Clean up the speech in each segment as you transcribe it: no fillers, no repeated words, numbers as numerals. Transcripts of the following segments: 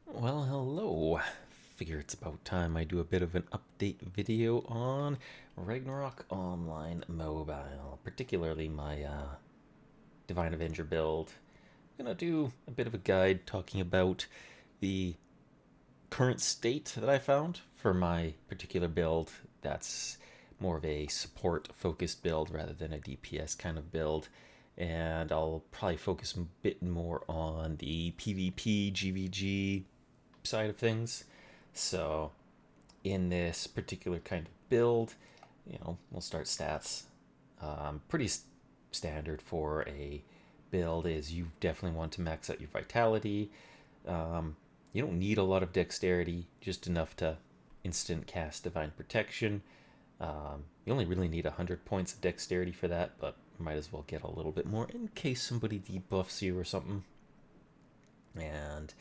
Well, hello. Figure it's about time I do a bit of an update video on Ragnarok Online Mobile, particularly my Divine Avenger build. I'm gonna do a bit of a guide talking about the current state that I found for my particular build. That's more of a support focused build rather than a DPS kind of build. And I'll probably focus a bit more on the PvP GvG side of things. So in this particular kind of build, we'll start stats. Pretty standard for a build is you definitely want to max out your vitality. You don't need a lot of dexterity, just enough to instant cast divine protection. You only really need 100 points of dexterity for that, but might as well get a little bit more in case somebody debuffs you or something. And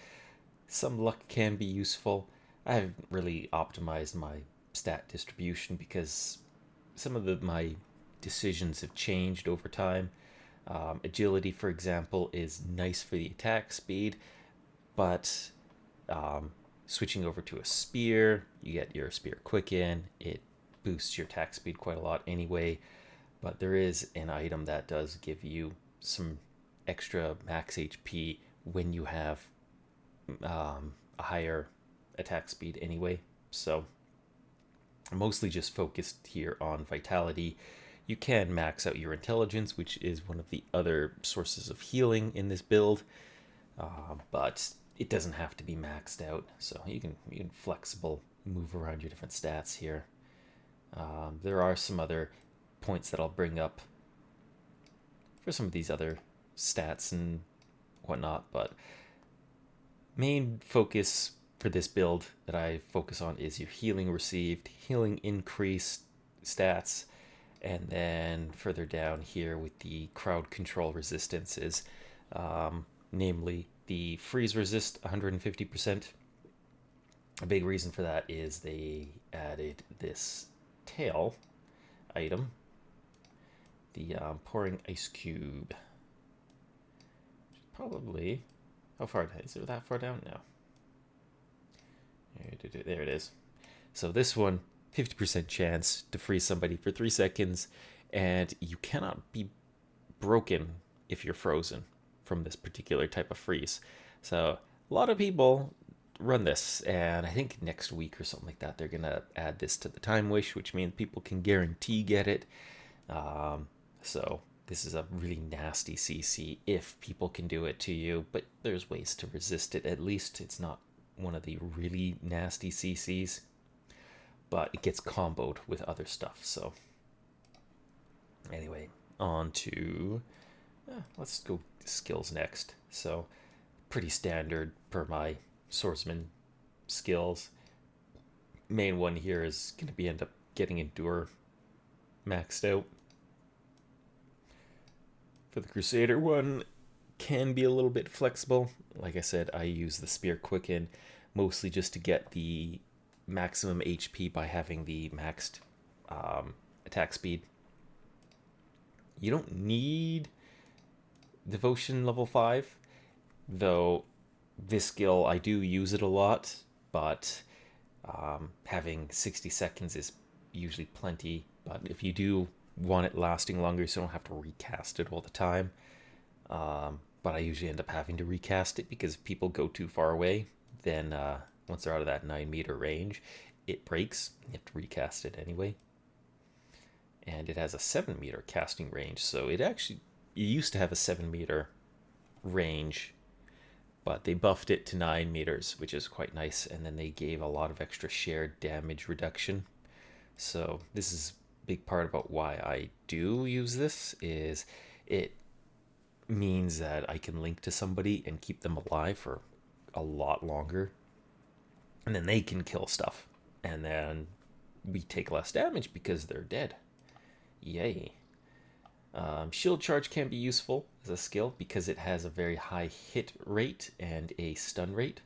some luck can be useful. I haven't really optimized my stat distribution because some of my decisions have changed over time. Agility, for example, is nice for the attack speed, but switching over to a spear, you get your spear quicken. It boosts your attack speed quite a lot anyway, but there is an item that does give you some extra max HP when you have a higher attack speed anyway. So I'm mostly just focused here on vitality. You can max out your intelligence, which is one of the other sources of healing in this build, but it doesn't have to be maxed out. So you can flexible move around your different stats here. There are some other points that I'll bring up for some of these other stats and whatnot, but main focus for this build that I focus on is your healing received, healing increased stats, and then further down here with the crowd control resistances, namely the freeze resist 150%. A big reason for that is they added this tail item, the pouring ice cube. Probably, how far is it? That far down? No. There it is. So this one, 50% chance to freeze somebody for 3 seconds, and you cannot be broken if you're frozen from this particular type of freeze. So a lot of people run this, and I think next week or something like that, they're going to add this to the time wish, which means people can guarantee get it. So this is a really nasty CC if people can do it to you, but there's ways to resist it. At least it's not one of the really nasty CCs, but it gets comboed with other stuff. So anyway, on to let's go skills next. So pretty standard per my swordsman skills. Main one here is going to be end up getting endure maxed out. For the Crusader one, can be a little bit flexible. Like I said, I use the Spear Quicken mostly just to get the maximum HP by having the maxed attack speed. You don't need Devotion level 5, though this skill I do use it a lot, but having 60 seconds is usually plenty. But if you do want it lasting longer so you don't have to recast it all the time, but I usually end up having to recast it because if people go too far away, then once they're out of that 9-meter range, it breaks. You have to recast it anyway. And it has a 7-meter casting range, so it used to have a 7-meter range, but they buffed it to 9 meters, which is quite nice, and then they gave a lot of extra shared damage reduction. So this is a big part about why I do use this, is it means that I can link to somebody and keep them alive for a lot longer, and then they can kill stuff, and then we take less damage because they're dead. Yay. Shield charge can be useful as a skill because it has a very high hit rate and a stun rate,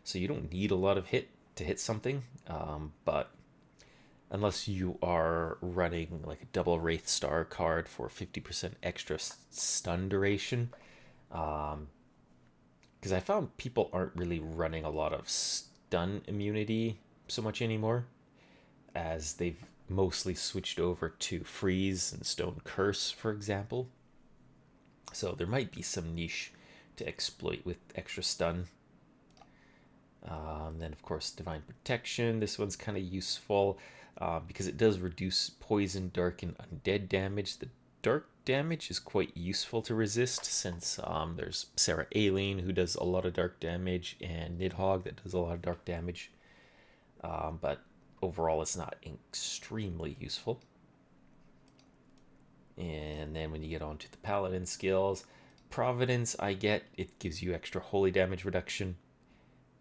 so you don't need a lot of hit to hit something, but unless you are running like a double Wraith Star card for 50% extra stun duration, because I found people aren't really running a lot of stun immunity so much anymore, as they've mostly switched over to freeze and stone curse, for example. So there might be some niche to exploit with extra stun. Then, of course, Divine Protection. This one's kind of useful because it does reduce poison, dark, and undead damage. The dark damage is quite useful to resist since there's Sarah Aileen who does a lot of dark damage and Nidhogg that does a lot of dark damage. But overall, it's not extremely useful. And then when you get onto the Paladin skills, Providence, it gives you extra holy damage reduction,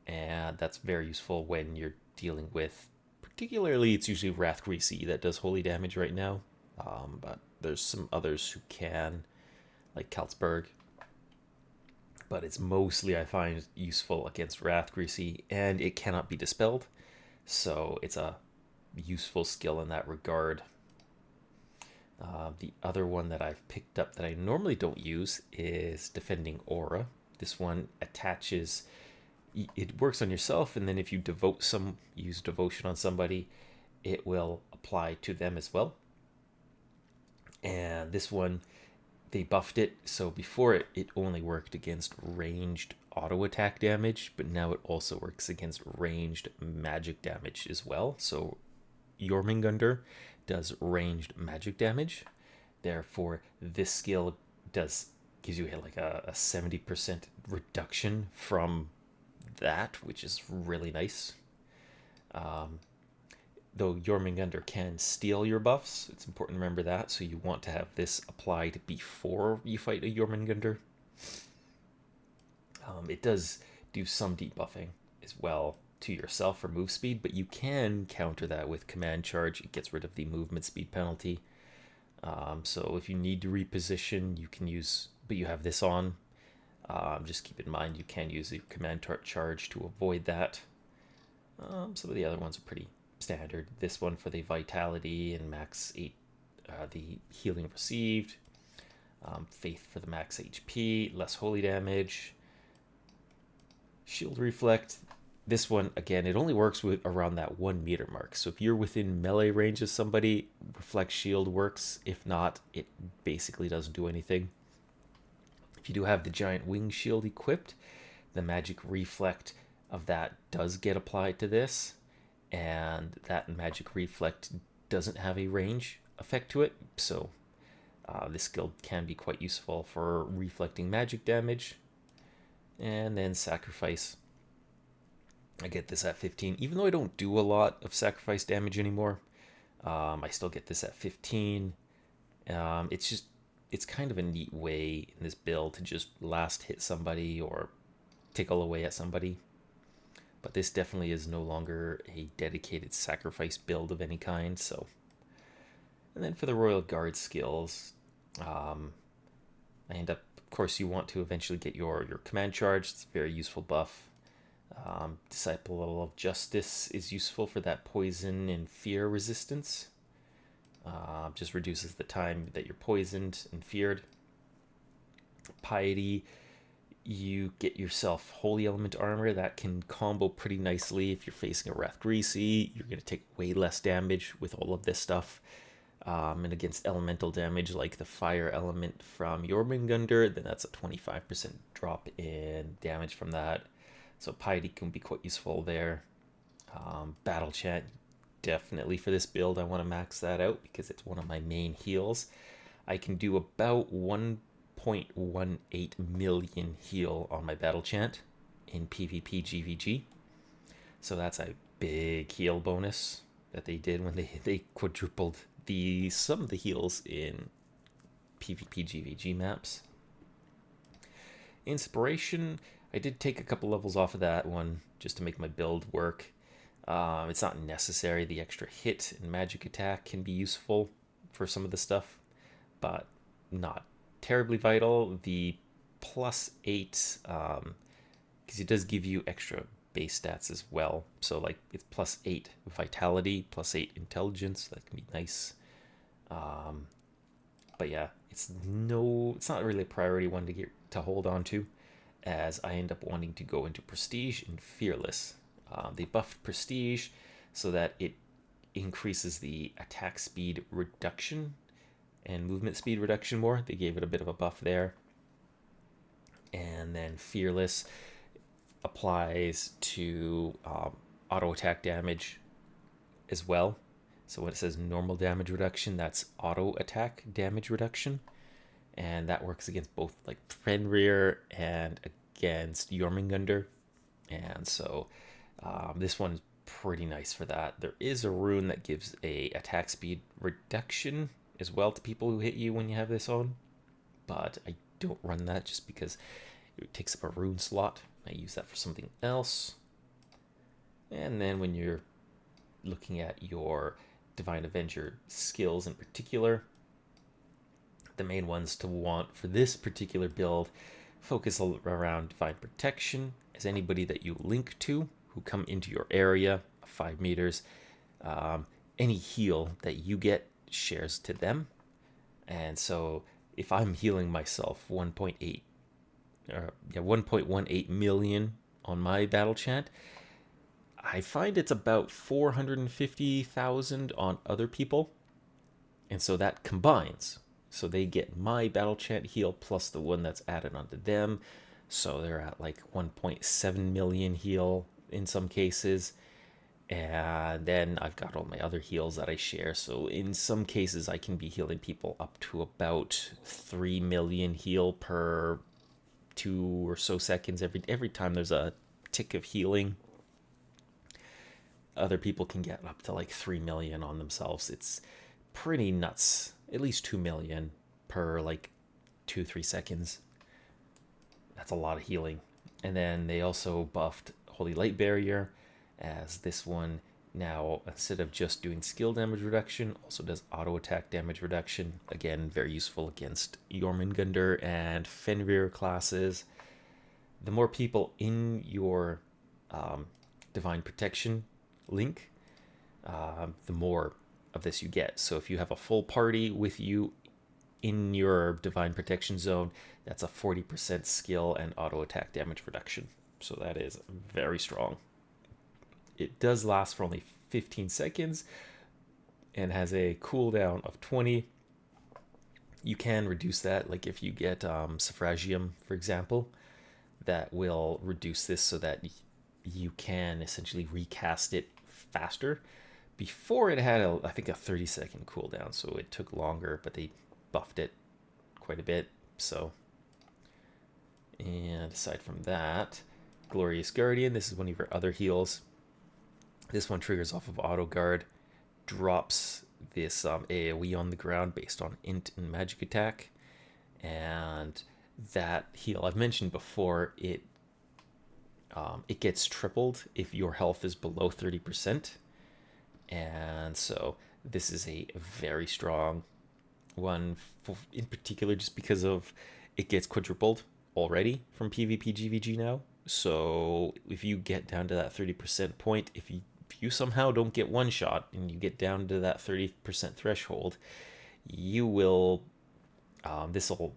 and that's very useful when you're dealing with, particularly it's usually Wrath Greasy that does holy damage right now, but there's some others who can, like Kaltzberg, but it's mostly, I find, useful against Wrath Greasy, and it cannot be dispelled, so it's a useful skill in that regard. The other one that I've picked up that I normally don't use is Defending Aura. This one attaches, it works on yourself, and then if you use devotion on somebody, it will apply to them as well. And this one, they buffed it, so before it only worked against ranged auto attack damage, but now it also works against ranged magic damage as well. So Jormungandr does ranged magic damage. Therefore, this skill gives you like a 70% reduction from that, which is really nice. Though Jormungandr can steal your buffs, it's important to remember that. So you want to have this applied before you fight a Jormungandr. It does do some debuffing as well to yourself for move speed, but you can counter that with command charge. It gets rid of the movement speed penalty. So if you need to reposition, you can use, but you have this on. Just keep in mind you can use the command charge to avoid that. Some of the other ones are pretty standard. This one for the vitality and max 8, the healing received. Faith for the max HP, less holy damage. Shield reflect. This one, again, it only works with around that 1 meter mark. So if you're within melee range of somebody, Reflect Shield works. If not, it basically doesn't do anything. If you do have the giant wing shield equipped, the magic reflect of that does get applied to this. And that magic reflect doesn't have a range effect to it. So this skill can be quite useful for reflecting magic damage. And then Sacrifice. I get this at 15, even though I don't do a lot of sacrifice damage anymore. I still get this at 15. It's kind of a neat way in this build to just last hit somebody or tickle away at somebody. But this definitely is no longer a dedicated sacrifice build of any kind. So, and then for the Royal Guard skills, I end up, of course, you want to eventually get your command charge. It's a very useful buff. Disciple of Justice is useful for that poison and fear resistance. Just reduces the time that you're poisoned and feared. Piety, you get yourself Holy Element armor that can combo pretty nicely. If you're facing a Wrath Greasy, you're going to take way less damage with all of this stuff. And against elemental damage like the fire element from Jormungandr, then that's a 25% drop in damage from that. So Piety can be quite useful there. Battle Chant, definitely for this build, I want to max that out because it's one of my main heals. I can do about 1.18 million heal on my Battle Chant in PvP GvG. So that's a big heal bonus that they did when they quadrupled some of the heals in PvP GvG maps. Inspiration, I did take a couple levels off of that one just to make my build work. It's not necessary. The extra hit and magic attack can be useful for some of the stuff, but not terribly vital. The +8, because it does give you extra base stats as well. So like it's +8 vitality, +8 intelligence. That can be nice. But yeah, it's not really a priority one to hold on to. as I end up wanting to go into Prestige and Fearless. They buffed Prestige so that it increases the attack speed reduction and movement speed reduction more. They gave it a bit of a buff there. And then Fearless applies to auto attack damage as well. So when it says normal damage reduction, that's auto attack damage reduction. And that works against both like Fenrir and against Jormungandr. And so this one is pretty nice for that. There is a rune that gives a attack speed reduction as well to people who hit you when you have this on, but I don't run that just because it takes up a rune slot. I use that for something else. And then when you're looking at your Divine Avenger skills in particular, the main ones to want for this particular build focus around Divine Protection, as anybody that you link to who come into your area 5 meters, any heal that you get shares to them. And so if I'm healing myself 1.18 million on my battle chant, I find it's about 450,000 on other people. And so that combines. So they get my battle chant heal plus the one that's added onto them. So they're at like 1.7 million heal in some cases. And then I've got all my other heals that I share. So in some cases, I can be healing people up to about 3 million heal per 2 or so seconds. Every time there's a tick of healing, other people can get up to like 3 million on themselves. It's pretty nuts. At least 2 million per like 2-3 seconds. That's a lot of healing. And then they also buffed Holy Light Barrier, as this one now, instead of just doing skill damage reduction, also does auto attack damage reduction. Again, very useful against Jormungandr and Fenrir classes. The more people in your Divine Protection link, the more of this you get. So if you have a full party with you in your Divine Protection zone, that's a 40% skill and auto attack damage reduction. So that is very strong. It does last for only 15 seconds and has a cooldown of 20. You can reduce that, like if you get Suffragium, for example, that will reduce this so that you can essentially recast it faster. Before it had, I think, a 30-second cooldown, so it took longer, but they buffed it quite a bit. So, and aside from that, Glorious Guardian, this is one of your other heals. This one triggers off of Auto Guard, drops this AoE on the ground based on int and magic attack, and that heal I've mentioned before, it gets tripled if your health is below 30%. And so this is a very strong one, in particular just because of it gets quadrupled already from PvP GvG now. So if you get down to that 30% point, if you somehow don't get one shot and you get down to that 30% threshold, you will, this'll,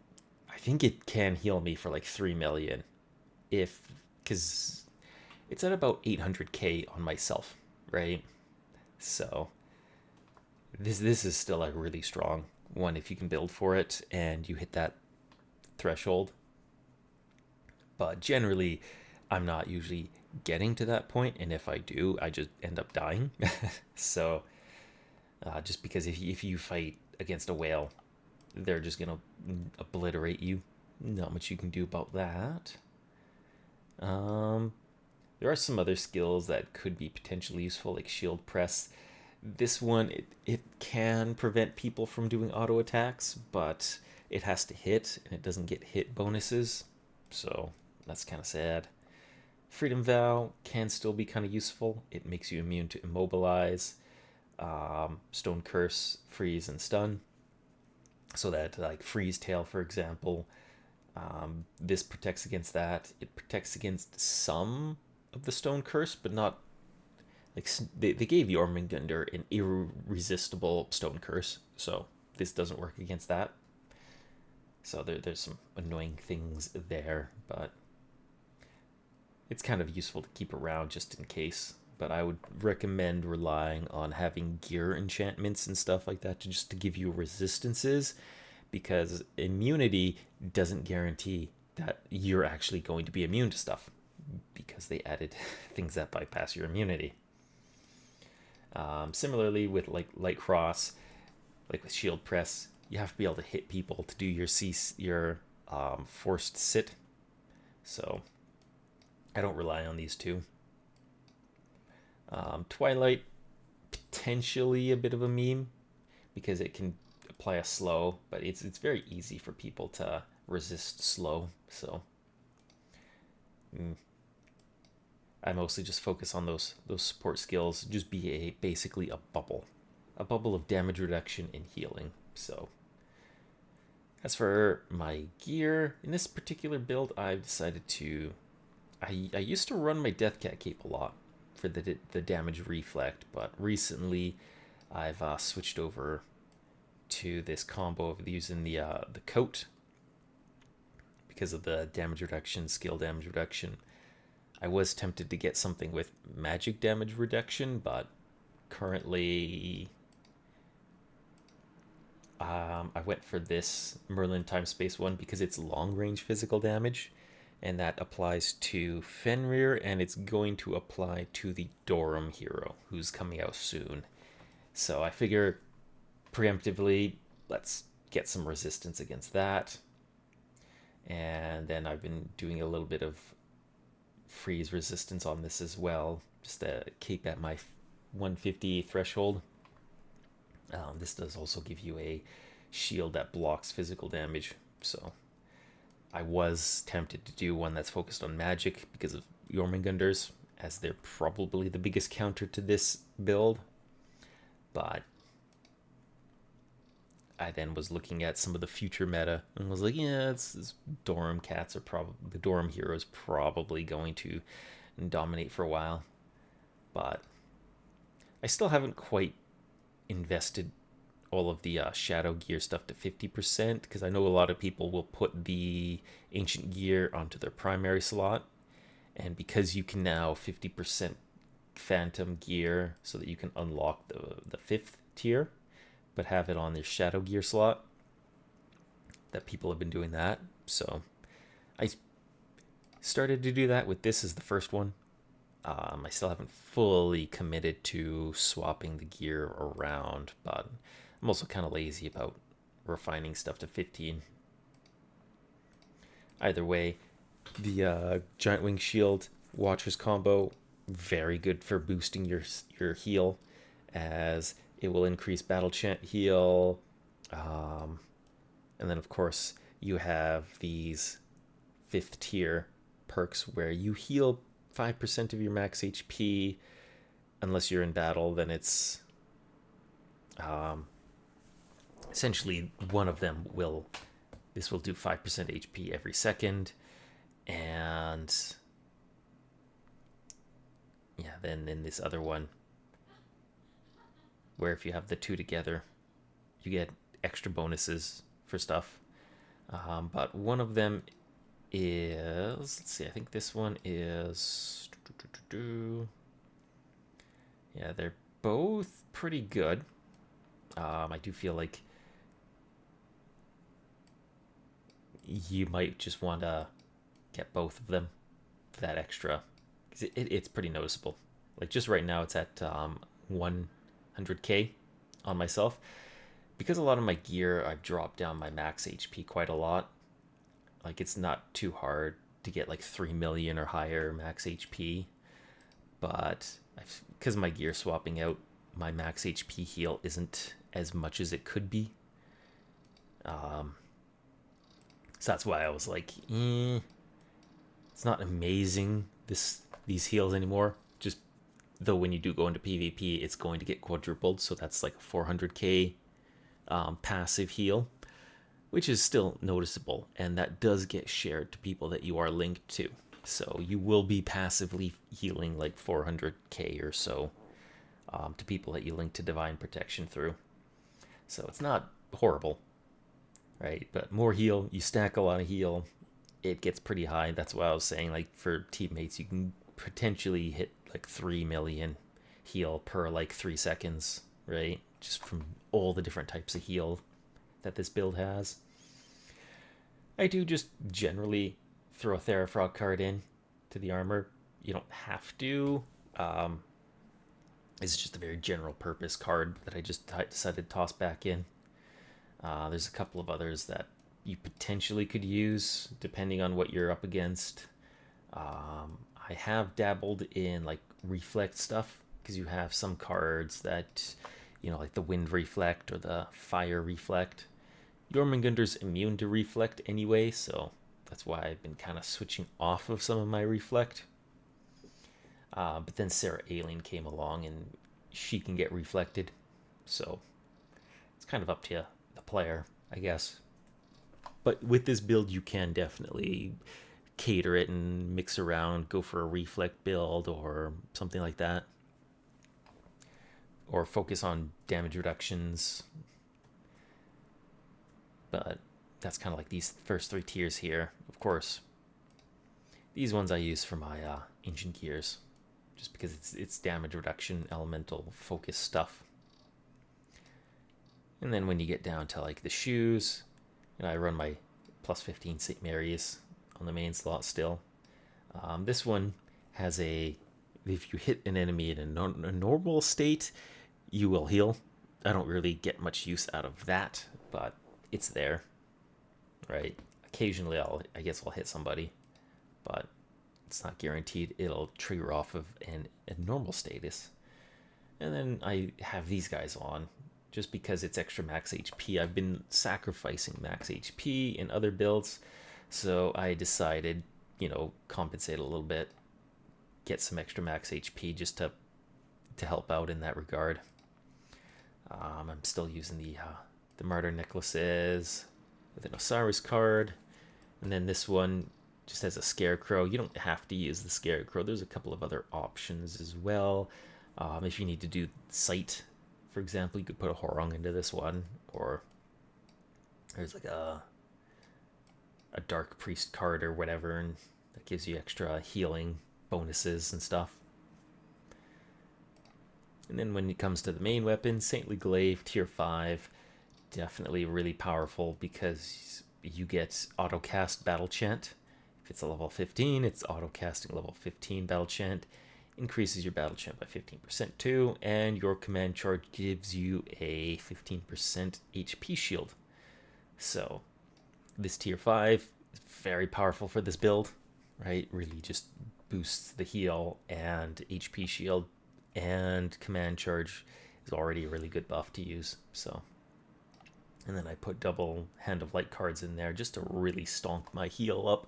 I think it can heal me for like 3 million, because it's at about 800k on myself, right? So this is still a really strong one if you can build for it and you hit that threshold. But generally, I'm not usually getting to that point, and if I do, I just end up dying. So just because if you fight against a whale, they're just gonna obliterate you. Not much you can do about that. There are some other skills that could be potentially useful, like Shield Press. This one, it can prevent people from doing auto attacks, but it has to hit, and it doesn't get hit bonuses. So that's kind of sad. Freedom Vow can still be kind of useful. It makes you immune to Immobilize, Stone Curse, Freeze, and Stun. So that, like, Freeze Tail, for example, this protects against that. It protects against some of the Stone Curse, but not, like, they gave Jormungandr an irresistible Stone Curse, so this doesn't work against that. So there's some annoying things there, but it's kind of useful to keep around just in case. But I would recommend relying on having gear enchantments and stuff like that to just to give you resistances, because immunity doesn't guarantee that you're actually going to be immune to stuff, because they added things that bypass your immunity. Similarly with like light cross, like with shield press, you have to be able to hit people to do your forced sit. So I don't rely on these two. Twilight, potentially a bit of a meme because it can apply a slow, but it's very easy for people to resist slow. So I mostly just focus on those support skills. Just be basically a bubble of damage reduction and healing. So as for my gear, in this particular build, I've decided to. I used to run my Death Cat cape a lot for the damage reflect, but recently I've switched over to this combo of using the coat because of the damage reduction, skill damage reduction. I was tempted to get something with magic damage reduction, but currently I went for this Merlin Time Space one because it's long range physical damage, and that applies to Fenrir, and it's going to apply to the Dorum hero, who's coming out soon. So I figure preemptively, let's get some resistance against that. And then I've been doing a little bit of freeze resistance on this as well, just to keep at my 150 threshold. This does also give you a shield that blocks physical damage, so I was tempted to do one that's focused on magic because of Jormungandrs, as they're probably the biggest counter to this build. But I then was looking at some of the future meta and was like, yeah, it's Dorum cats are probably the Dorum hero is probably going to dominate for a while. But I still haven't quite invested all of the shadow gear stuff to 50%, because I know a lot of people will put the ancient gear onto their primary slot, and because you can now 50% phantom gear so that you can unlock the 5th tier but have it on their shadow gear slot, that people have been doing that. So I started to do that with this as the first one. I still haven't fully committed to swapping the gear around, but I'm also kind of lazy about refining stuff to 15. Either way, the Giant Wing Shield Watchers combo, very good for boosting your heal, as it will increase battle chant heal. And then, of course, you have these 5th tier perks where you heal 5% of your max HP unless you're in battle. Then it's essentially one of them will do 5% HP every second. And yeah, then in this other one, where if you have the two together, you get extra bonuses for stuff. But one of them is, let's see, I think this one is, yeah, they're both pretty good. I do feel like you might just want to get both of them for that extra, because it's pretty noticeable. Like just right now it's at 100k on myself, because a lot of my gear I've dropped down my max HP quite a lot. Like it's not too hard to get like 3 million or higher max HP, but because my gear swapping out, my max HP heal isn't as much as it could be. So that's why I was like, it's not amazing these heals anymore. Just though when you do go into PvP, it's going to get quadrupled, so that's like a 400k passive heal, which is still noticeable, and that does get shared to people that you are linked to. So you will be passively healing like 400k or so to people that you link to Divine Protection through. So it's not horrible, right? But more heal, you stack a lot of heal, it gets pretty high. That's why I was saying, like, for teammates, you can potentially hit like 3 million heal per like 3 seconds, right? Just from all the different types of heal that this build has. I do just generally throw a Therafrog card in to the armor. You don't have to. It's just a very general purpose card that I just decided to toss back in. There's a couple of others that you potentially could use depending on what you're up against. I have dabbled in like reflect stuff because you have some cards that, like the wind reflect or the fire reflect. Jormungandr's immune to reflect anyway, so that's why I've been kind of switching off of some of my reflect. But then Sarah Aileen came along and she can get reflected, so it's kind of up to the player, I guess. But with this build, you can definitely cater it and mix around, go for a reflect build or something like that. Or focus on damage reductions. But that's kind of like these first 3 tiers here. Of course, these ones I use for my ancient gears, just because it's damage reduction, elemental focus stuff. And then when you get down to like the shoes, I run my plus 15 St. Mary's on the main slot still. This one has if you hit an enemy in a normal state, you will heal. I don't really get much use out of that, but it's there, right? Occasionally I guess I'll hit somebody, but it's not guaranteed it'll trigger off of a normal status. And then I have these guys on just because it's extra max HP. I've been sacrificing max HP in other builds, so I decided, compensate a little bit, get some extra max HP just to help out in that regard. I'm still using the Martyr necklaces with an Osiris card, and then this one just has a Scarecrow. You don't have to use the Scarecrow. There's a couple of other options as well. If you need to do sight, for example, you could put a Horong into this one, or there's like a Dark Priest card or whatever, and that gives you extra healing bonuses and stuff. And then when it comes to the main weapon, Saintly Glaive, tier 5, definitely really powerful because you get auto-cast Battle Chant. If it's a level 15, it's auto-casting level 15 Battle Chant. Increases your Battle Chant by 15% too, and your command charge gives you a 15% HP shield. So this tier 5 is very powerful for this build, right? Really just boosts the heal and HP shield, and command charge is already a really good buff to use. So, and then I put double Hand of Light cards in there just to really stonk my heal up.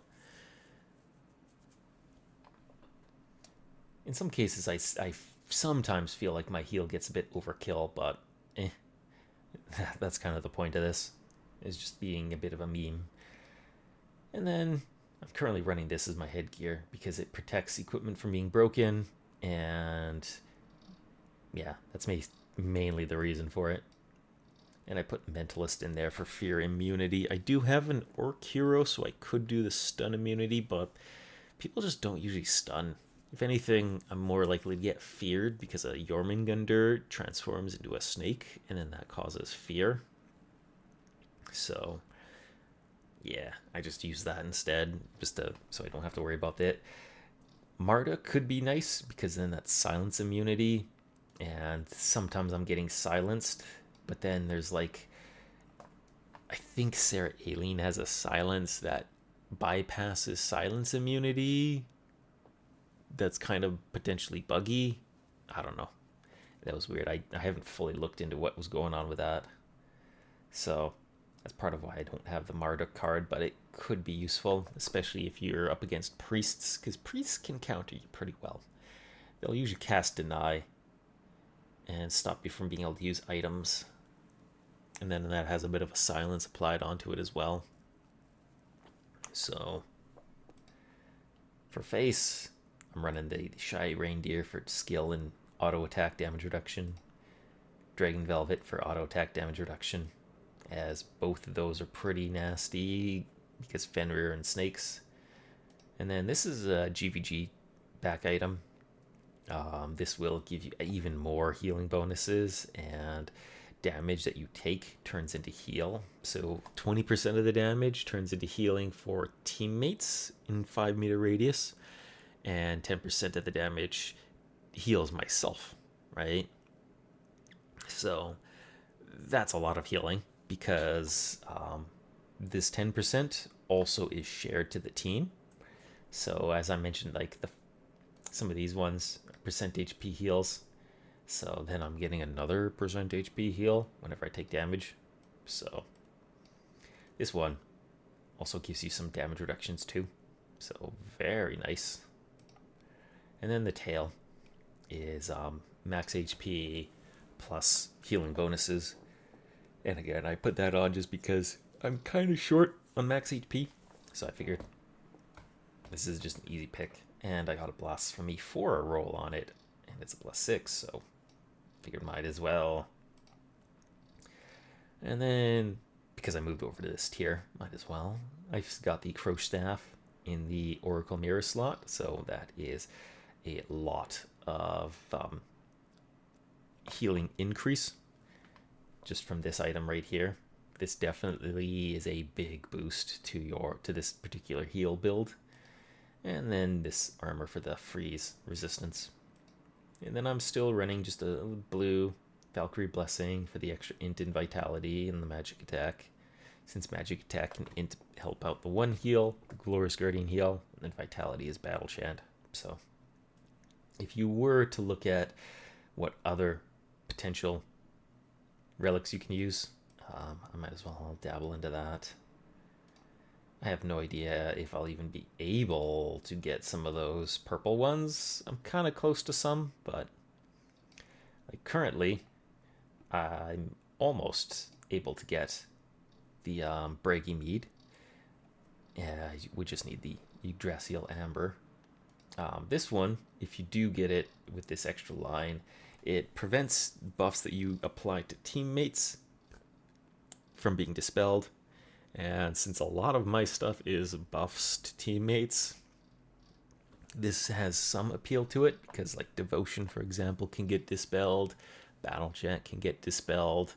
In some cases, I sometimes feel like my heal gets a bit overkill, but that's kind of the point of this, is just being a bit of a meme. And then I'm currently running this as my headgear because it protects equipment from being broken, and yeah, that's mainly the reason for it. And I put Mentalist in there for fear immunity. I do have an Orc hero, so I could do the stun immunity, but people just don't usually stun. If anything, I'm more likely to get feared because a Jormungandr transforms into a snake, and then that causes fear. So, yeah, I just use that instead, so I don't have to worry about that. Marta could be nice because then that's silence immunity, and sometimes I'm getting silenced, but then there's like, I think Sarah Aileen has a silence that bypasses silence immunity. That's kind of potentially buggy. I don't know. That was weird. I haven't fully looked into what was going on with that. So that's part of why I don't have the Marduk card, but it could be useful, especially if you're up against priests, because priests can counter you pretty well. They'll usually cast Deny and stop you from being able to use items. And then that has a bit of a silence applied onto it as well. So for face, I'm running the Shy Reindeer for skill and auto attack damage reduction. Dragon Velvet for auto attack damage reduction, as both of those are pretty nasty because Fenrir and snakes. And then this is a GvG back item. This will give you even more healing bonuses, and damage that you take turns into heal. So 20% of the damage turns into healing for teammates in 5 meter radius, and 10% of the damage heals myself, right? So that's a lot of healing because this 10% also is shared to the team. So as I mentioned, like some of these ones, percent HP heals. So then I'm getting another percent HP heal whenever I take damage. So this one also gives you some damage reductions too. So very nice. And then the tail is max HP plus healing bonuses. And again, I put that on just because I'm kind of short on max HP. So I figured this is just an easy pick. And I got a blasphemy 4 roll on it. And it's a +6, so figured might as well. And then, because I moved over to this tier, might as well. I've got the Crow Staff in the Oracle Mirror slot, so that is a lot of healing increase just from this item right here. This definitely is a big boost to this particular heal build. And then this armor for the freeze resistance. And then I'm still running just a blue Valkyrie Blessing for the extra int and vitality and the magic attack. Since magic attack can int help out the one heal, the Glorious Guardian heal, and then vitality is battle chant. So if you were to look at what other potential relics you can use, I might as well dabble into that. I have no idea if I'll even be able to get some of those purple ones. I'm kind of close to some, but like currently, I'm almost able to get the Braggy Mead. Yeah, we just need the Yggdrasil Amber. This one, if you do get it with this extra line, it prevents buffs that you apply to teammates from being dispelled. And since a lot of my stuff is buffs to teammates, this has some appeal to it because like Devotion, for example, can get dispelled, Battle Chant can get dispelled,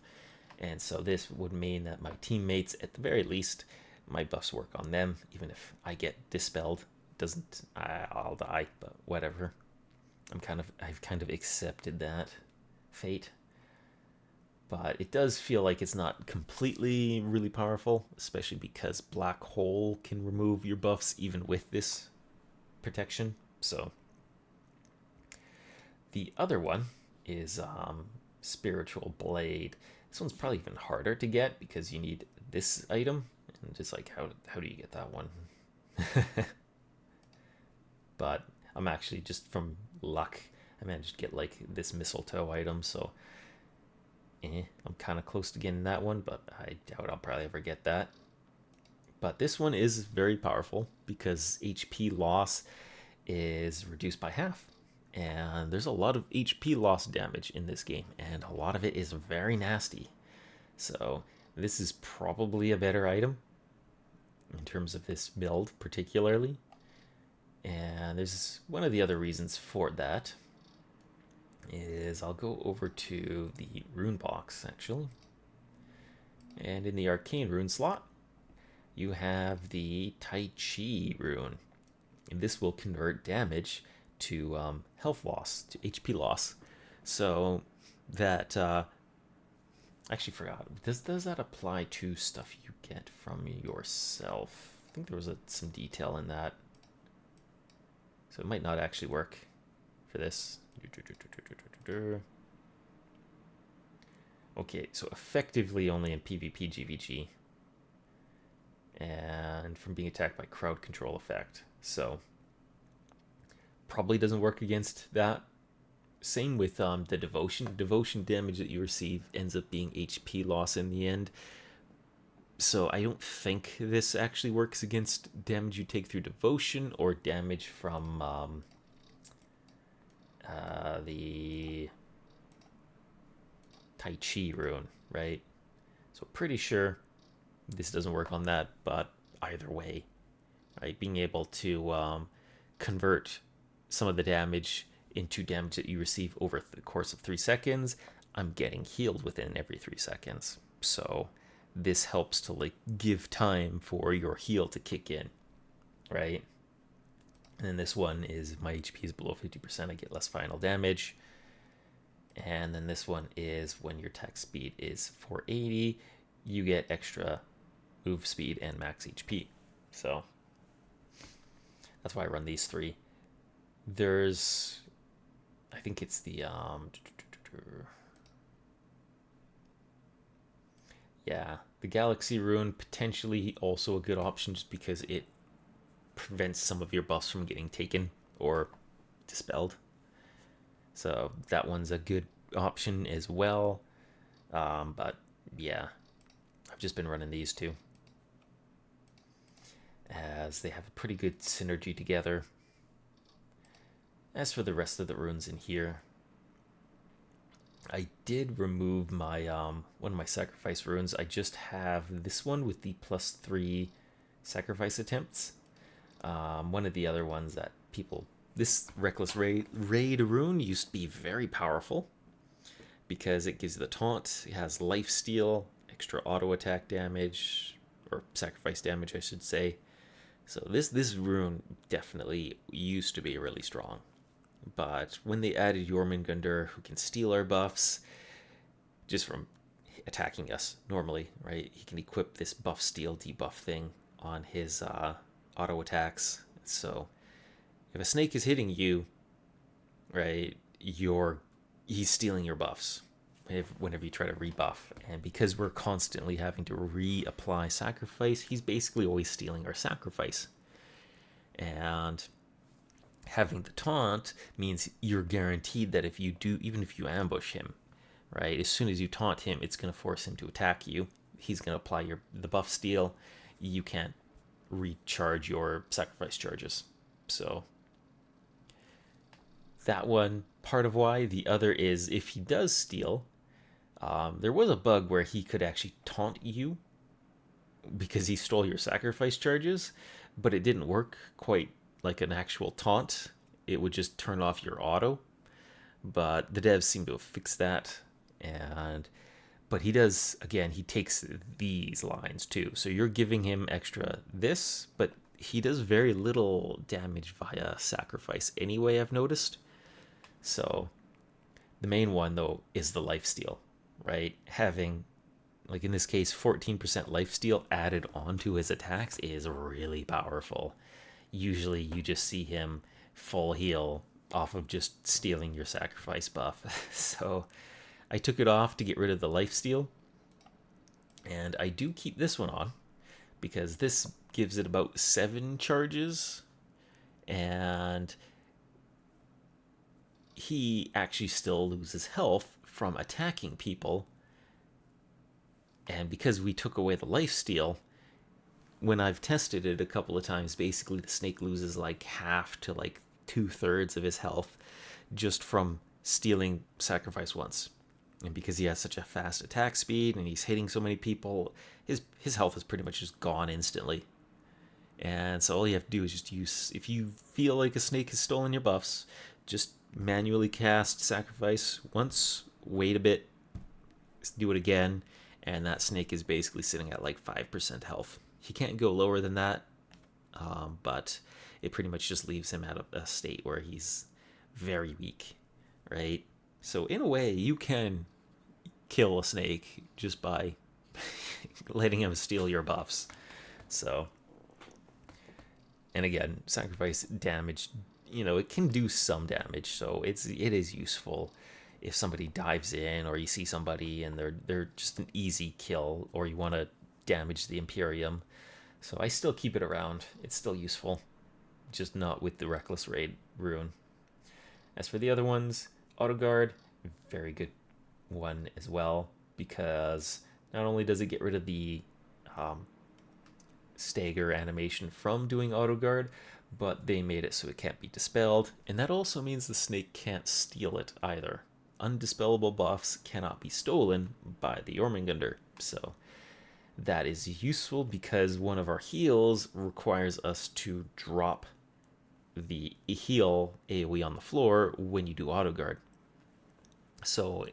and so this would mean that my teammates, at the very least, my buffs work on them. Even if I get dispelled, I'll die, but whatever. I've kind of accepted that fate. But it does feel like it's not completely really powerful, especially because Black Hole can remove your buffs even with this protection. So the other one is Spiritual Blade. This one's probably even harder to get because you need this item. And just like, how do you get that one? But I'm actually, just from luck, I managed to get like this mistletoe item, so I'm kind of close to getting that one, but I doubt I'll probably ever get that. But this one is very powerful because HP loss is reduced by half. And there's a lot of HP loss damage in this game, and a lot of it is very nasty. So this is probably a better item in terms of this build particularly. And there's one of the other reasons for that is I'll go over to the rune box actually. And in the arcane rune slot, you have the Tai Chi rune. And this will convert damage to health loss, to HP loss. So that, I actually forgot. Does that apply to stuff you get from yourself? I think there was some detail in that. So it might not actually work for this. Okay, so effectively only in PvP GvG. And from being attacked by crowd control effect. So probably doesn't work against that. Same with the devotion. Devotion damage that you receive ends up being HP loss in the end. So I don't think this actually works against damage you take through devotion or damage from the Tai Chi rune, right? So pretty sure this doesn't work on that, but either way, right? Being able to convert some of the damage into damage that you receive over the course of 3 seconds. I'm getting healed within every 3 seconds. So this helps to like give time for your heal to kick in, right? And then this one is my HP is below 50%, I get less final damage. And then this one is when your attack speed is 480, you get extra move speed and max HP. So that's why I run these three. There's, I think it's the yeah, the Galaxy Rune, potentially also a good option just because it prevents some of your buffs from getting taken or dispelled. So that one's a good option as well. But yeah, I've just been running these two as they have a pretty good synergy together. As for the rest of the runes in here, I did remove my one of my sacrifice runes. I just have this one with the +3 sacrifice attempts. One of the other ones that people, this Reckless Raid rune used to be very powerful because it gives you the taunt, it has life steal, extra auto attack damage, or sacrifice damage I should say. So this rune definitely used to be really strong. But when they added Jormungandr, who can steal our buffs just from attacking us normally, right? He can equip this buff steal debuff thing on his auto attacks. So if a snake is hitting you, right, he's stealing your buffs whenever you try to rebuff. And because we're constantly having to reapply sacrifice, he's basically always stealing our sacrifice. And having the taunt means you're guaranteed that if you do, even if you ambush him, right, as soon as you taunt him, it's going to force him to attack you. He's going to apply the buff steal. You can't recharge your sacrifice charges. So that one part of why. The other is if he does steal, there was a bug where he could actually taunt you because he stole your sacrifice charges, but it didn't work quite like an actual taunt. It would just turn off your auto. But the devs seem to have fixed that. But he does, again, he takes these lines too. So you're giving him extra this, but he does very little damage via sacrifice anyway, I've noticed. So the main one though is the lifesteal, right? Having, like in this case, 14% lifesteal added onto his attacks is really powerful. Usually you just see him full heal off of just stealing your sacrifice buff. So I took it off to get rid of the lifesteal. And I do keep this one on because this gives it about 7 charges. And he actually still loses health from attacking people. And because we took away the lifesteal, when I've tested it a couple of times, basically the snake loses like half to like 2/3 of his health just from stealing sacrifice once. And because he has such a fast attack speed and he's hitting so many people, his health is pretty much just gone instantly. And so all you have to do is just use, if you feel like a snake has stolen your buffs, just manually cast sacrifice once, wait a bit, do it again, and that snake is basically sitting at like 5% health. He can't go lower than that, but it pretty much just leaves him at a state where he's very weak, right? So in a way, you can kill a snake just by letting him steal your buffs. So, and again, sacrifice damage, it can do some damage, so it is useful if somebody dives in or you see somebody and they're just an easy kill, or you want to damage the Imperium. So I still keep it around. It's still useful, just not with the Reckless Raid rune. As for the other ones, Auto Guard, very good one as well, because not only does it get rid of the stagger animation from doing Auto Guard, but they made it so it can't be dispelled, and that also means the snake can't steal it either. Undispellable buffs cannot be stolen by the Jormungandr. So that is useful because one of our heals requires us to drop the heal AoE on the floor when you do auto guard. So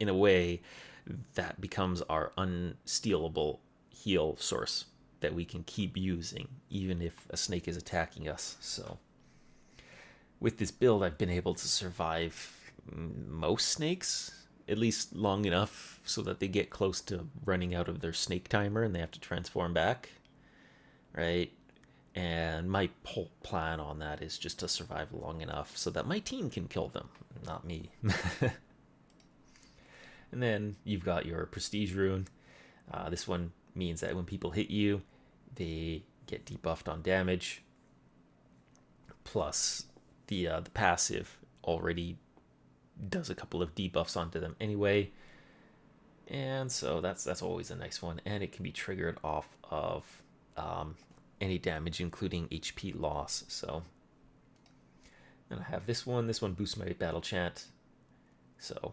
in a way, that becomes our unstealable heal source that we can keep using even if a snake is attacking us. So with this build, I've been able to survive most snakes, at least long enough so that they get close to running out of their snake timer and they have to transform back, right? And my whole plan on that is just to survive long enough so that my team can kill them, not me. And then you've got your prestige rune. This one means that when people hit you, they get debuffed on damage. Plus, the passive already does a couple of debuffs onto them anyway. And so that's always a nice one. And it can be triggered off of any damage, including HP loss. So then I have this one. This one boosts my battle chant. So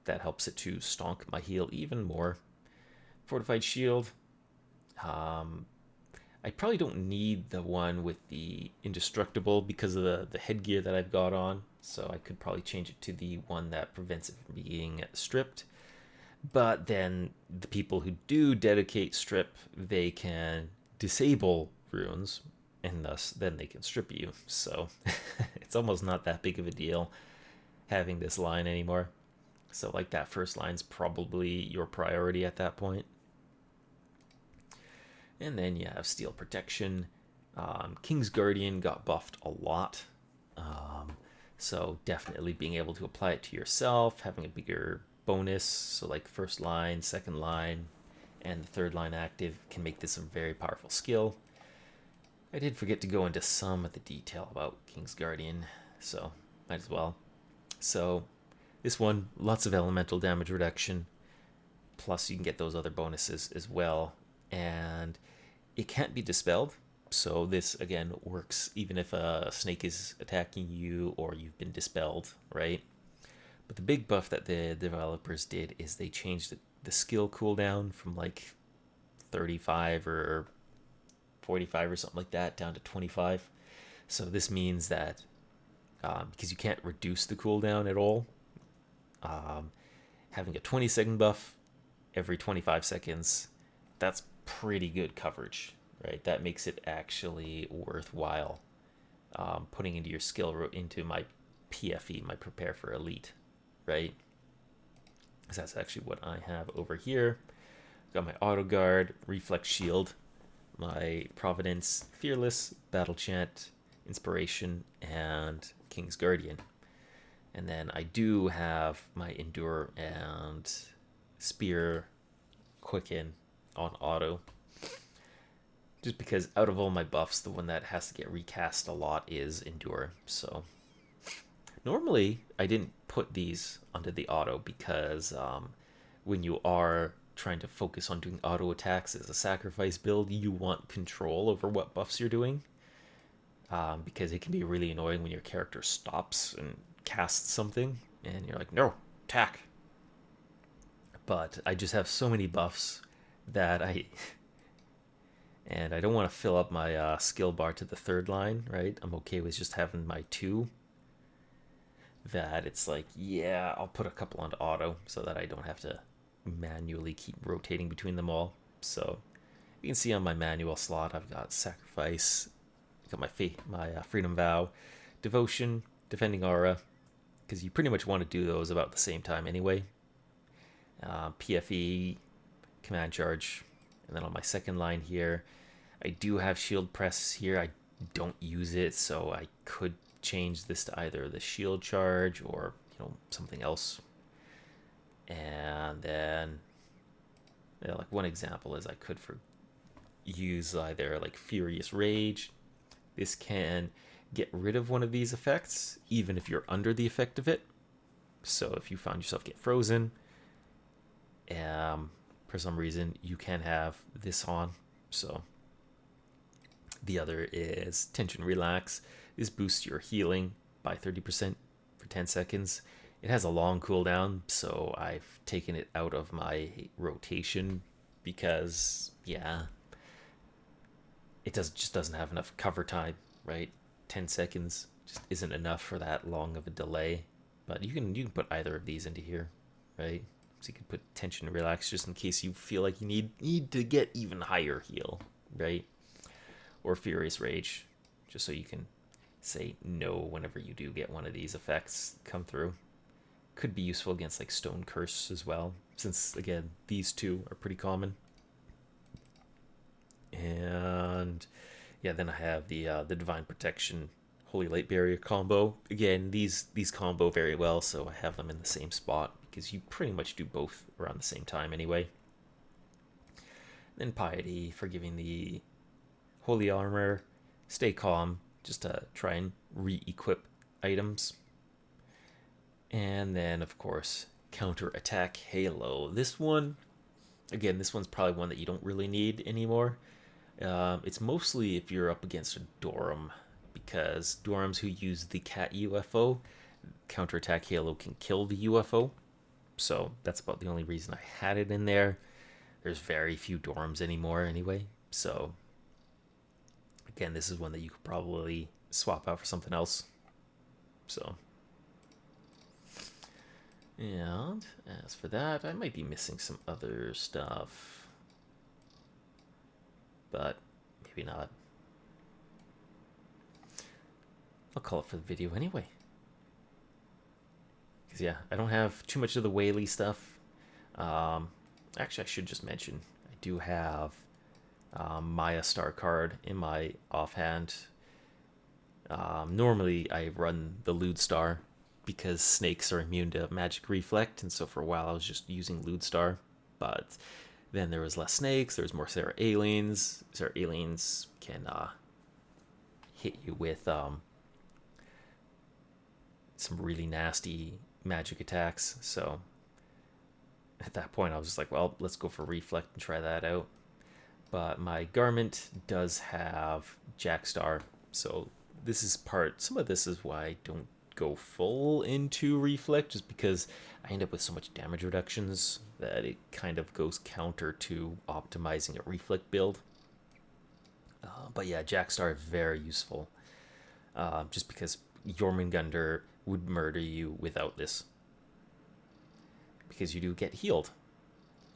that helps it to stonk my heal even more. Fortified shield. I probably don't need the one with the indestructible because of the headgear that I've got on. So I could probably change it to the one that prevents it from being stripped. But then the people who do dedicate strip, they can disable runes, and thus then they can strip you. So it's almost not that big of a deal having this line anymore. So like that first line's probably your priority at that point. And then you have Steel Protection. King's Guardian got buffed a lot. So definitely being able to apply it to yourself, having a bigger bonus. So like first line, second line, and the third line active can make this a very powerful skill. I did forget to go into some of the detail about King's Guardian, so might as well. So this one, lots of elemental damage reduction. Plus you can get those other bonuses as well. And it can't be dispelled. So this, again, works even if a snake is attacking you or you've been dispelled, right? But the big buff that the developers did is they changed the skill cooldown from like 35 or 45 or something like that down to 25. So this means that because you can't reduce the cooldown at all, having a 20-second buff every 25 seconds, that's pretty good coverage, right? That makes it actually worthwhile putting into your skill into my PFE, my Prepare for Elite, right? Because that's actually what I have over here. Got my Auto Guard, Reflex Shield, my Providence, Fearless, Battle Chant, Inspiration, and King's Guardian. And then I do have my Endure and Spear Quicken on auto. Just because out of all my buffs, the one that has to get recast a lot is Endure. So normally I didn't put these onto the auto because when you are trying to focus on doing auto attacks as a sacrifice build, you want control over what buffs you're doing. Because it can be really annoying when your character stops and casts something and you're like, no, attack. But I just have so many buffs that and I don't want to fill up my skill bar to the third line, right? I'm okay with just having my 2. That it's like, yeah, I'll put a couple on auto so that I don't have to manually keep rotating between them all. So you can see on my manual slot, I've got Sacrifice, got my Freedom Vow, Devotion, Defending Aura, because you pretty much want to do those about the same time anyway. PFE, Command Charge, and then on my second line here, I do have Shield Press here. I don't use it, so I could change this to either the Shield Charge or something else. And then like one example is I could use either like Furious Rage. This can get rid of one of these effects even if you're under the effect of it. So if you found yourself get frozen, for some reason you can have this on. So the other is Tension Relax. This boosts your healing by 30% for 10 seconds. It has a long cooldown, so I've taken it out of my rotation because, yeah, just doesn't have enough cover time, right? 10 seconds just isn't enough for that long of a delay. But you can put either of these into here, right? So you can put tension and relax just in case you feel like you need to get even higher heal, right? Or furious rage, just so you can say no whenever you do get one of these effects come through. Could be useful against like Stone Curse as well, since again these two are pretty common. And yeah, then I have the Divine Protection Holy Light Barrier combo. Again, these combo very well, so I have them in the same spot because you pretty much do both around the same time anyway. Then Piety for giving the Holy Armor, Stay Calm, just to try and re-equip items. And then, of course, Counter Attack Halo. This one, again, this one's probably one that you don't really need anymore. It's mostly if you're up against a Dorum, because Dorums who use the Cat UFO, Counter Attack Halo can kill the UFO. So that's about the only reason I had it in there. There's very few Dorums anymore anyway. So again, this is one that you could probably swap out for something else. So, and as for that, I might be missing some other stuff, but maybe not. I'll call it for the video anyway. Because yeah, I don't have too much of the Whaley stuff. Actually, I should just mention, I do have Maya Star card in my offhand. Normally, I run the Lude Star because snakes are immune to magic reflect, and so for a while I was just using Lude Star. But then there was less snakes, there's more Sarah Aliens. Sarah Aliens can hit you with some really nasty magic attacks. So at that point, I was just like, well, let's go for Reflect and try that out. But my garment does have Jack Star, so this is some of this is why I don't go full into Reflect, just because I end up with so much damage reductions that it kind of goes counter to optimizing a Reflect build. But yeah, Jack Star is very useful, just because Jormungandr would murder you without this, because you do get healed.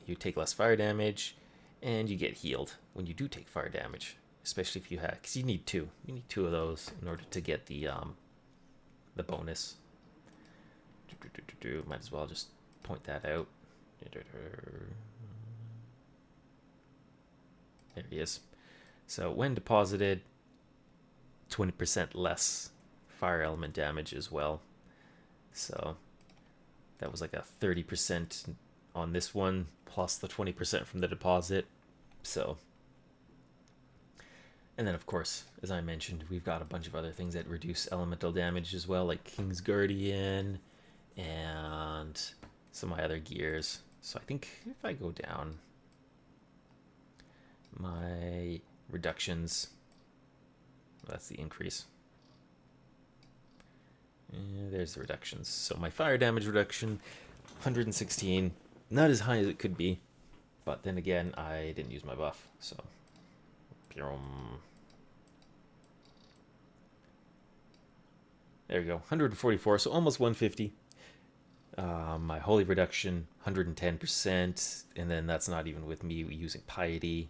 You take less fire damage, and you get healed when you do take fire damage, especially if you have, because you need two. You need two of those in order to get the bonus. Might as well just point that out. There he is. So when deposited, 20% less fire element damage as well. So that was like a 30% on this one, plus the 20% from the deposit. So, and then of course, as I mentioned, we've got a bunch of other things that reduce elemental damage as well, like King's Guardian and some of my other gears. So I think if I go down, my reductions, that's the increase. And there's the reductions. So my fire damage reduction, 116, not as high as it could be, but then again, I didn't use my buff, so there we go, 144, so almost 150. My holy reduction, 110%, and then that's not even with me using piety,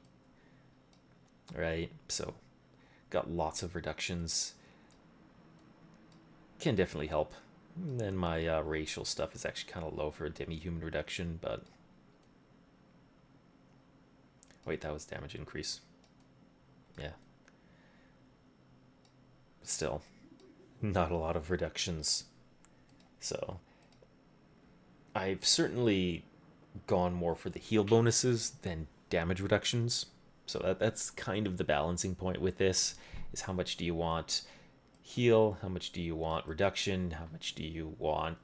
right? So got lots of reductions. Can definitely help. And then my racial stuff is actually kind of low for a demi-human reduction, but wait, that was damage increase. Yeah. Still, not a lot of reductions. So I've certainly gone more for the heal bonuses than damage reductions. So that's kind of the balancing point with this, is how much do you want heal, how much do you want reduction, how much do you want,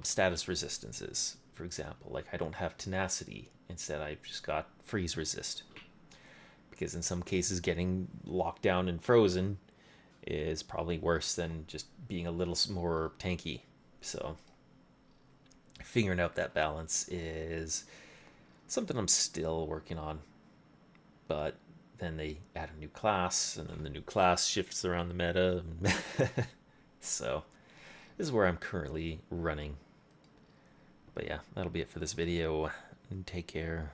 status resistances, for example. Like I don't have tenacity, instead I've just got freeze resist, because in some cases getting locked down and frozen is probably worse than just being a little more tanky. So figuring out that balance is something I'm still working on. But then they add a new class, and then the new class shifts around the meta. So this is where I'm currently running. But yeah, that'll be it for this video. Take care.